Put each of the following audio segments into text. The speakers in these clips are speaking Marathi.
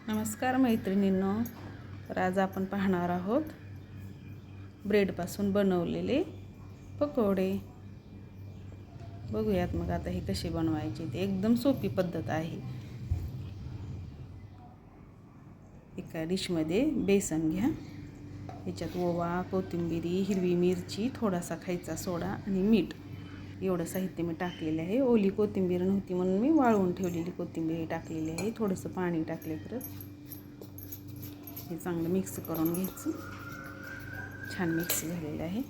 नमस्कार मैत्रिणींनो, तर आज आपण पाहणार आहोत ब्रेडपासून बनवलेले पकोडे. बघूयात मग आता हे कसे बनवायचे. ते एकदम सोपी पद्धत आहे. एका डिशमध्ये बेसन घ्या. याच्यात ओवा, कोथिंबीर, हिरवी मिरची, थोडासा खायचा सोडा आणि मीठ एवढं साहित्य मी टाकलेलं आहे. ओली कोथिंबीर नव्हती म्हणून मी वाळवून ठेवलेली कोथिंबीर टाकलेली आहे. थोडंसं पाणी टाकले परत. हे चांगलं मिक्स करून घ्यायचं. छान मिक्स झालेलं आहे.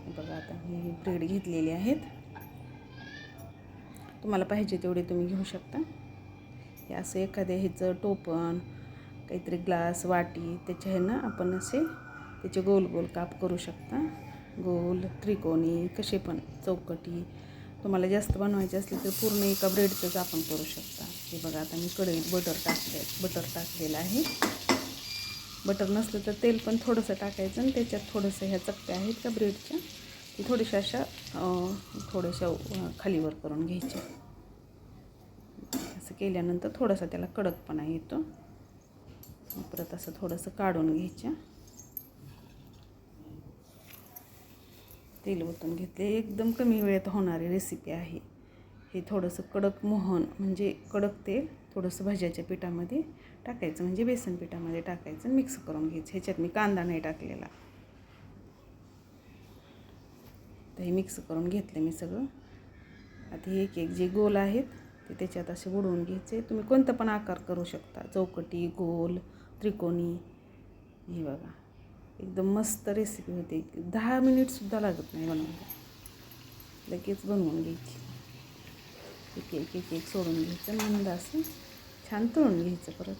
बघा आता मी ब्रेड घेतलेले आहेत. तुम्हाला पाहिजे तेवढे तुम्ही घेऊ शकता. हे असं एखाद्या ह्याचं टोपण, काहीतरी ग्लास, वाटी, त्याच्या ह्यानं आपण असे त्याचे गोल गोल काप करू शकता. गोल, त्रिकोणी, कसे पण, चौकटी. तुम्हाला जास्त बनवायचे असले तर पूर्ण एका ब्रेडचंच आपण करू शकता. हे बघा आता मी कढईत बटर टाकलेलं आहे. बटर नसलं तर तेल पण थोडंसं टाकायचं आणि त्याच्यात थोडंसं ह्या चकत्या आहेत का ब्रेडच्या, ती थोड्याशा खालीवर करून घ्यायच्या. असं केल्यानंतर थोडासा त्याला कडकपणा येतो. परत असं थोडंसं काढून घ्यायच्या. तेल ओतून घेतले. एकदम कमी वेळेत होणारी रेसिपी आहे. हे थोडंसं कडक मोहन म्हणजे कडक तेल थोडंसं भाज्याच्या पिठामध्ये टाकायचं, म्हणजे बेसन पिठामध्ये टाकायचं, मिक्स करून घ्यायचं. ह्याच्यात मी कांदा नाही टाकलेला. तर हे मिक्स करून घेतले मी सगळं. आता हे एक जे गोल आहेत ते त्याच्यात असे बुडवून घ्यायचे. तुम्ही कोणता पण आकार करू शकता, चौकटी, गोल, त्रिकोणी. हे बघा एकदम मस्त रेसिपी होते. 10 मिनिटसुद्धा लागत नाही बनवायला. लगेच बनवून घ्यायची. एक सोडून घ्यायचं. मंद असं छान तळून घ्यायचं. परत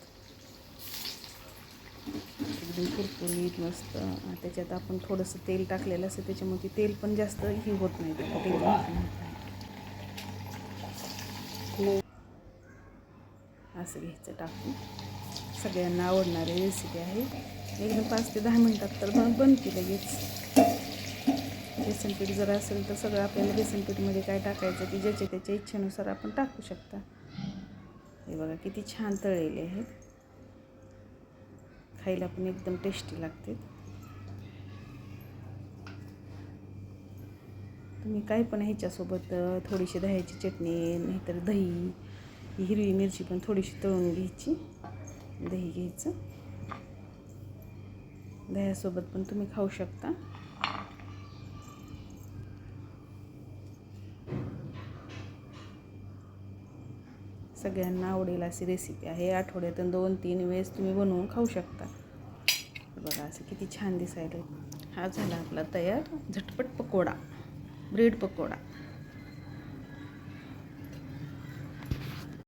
एकदम कुरकुरीत मस्त. त्याच्यात आपण थोडंसं तेल टाकलेलं असतं, त्याच्यामुळे तेल पण जास्त ही होत नाही. तेल असं घ्यायचं टाकून. सगळ्यांना आवडणारी रेसिपी आहे. एकदम 5 ते 10 मिनिटात तर बनते लगेच. बेसन पीठ जर असेल तर सगळं आपल्याला बेसन पीठमध्ये काय टाकायचं ते ज्याच्या त्याच्या इच्छेनुसार आपण टाकू शकता. हे बघा किती छान तळलेले आहेत. खायला पण एकदम टेस्टी लागते. तुम्ही काय पण ह्याच्यासोबत थोडीशी दह्याची चटणी, नाहीतर दही, हिरवी मिरची पण थोडीशी तळून घ्यायची. दही घ्यायचं. दह्यासोबत पण तुम्ही खाऊ शकता. सगळ्यांना आवडेल अशी रेसिपी आहे. आठवड्यातून 2-3 वेळेस तुम्ही बनवून खाऊ शकता. बघा असं किती छान दिसायला. हा झाला आपला तयार झटपट पकोडा, ब्रेड पकोडा.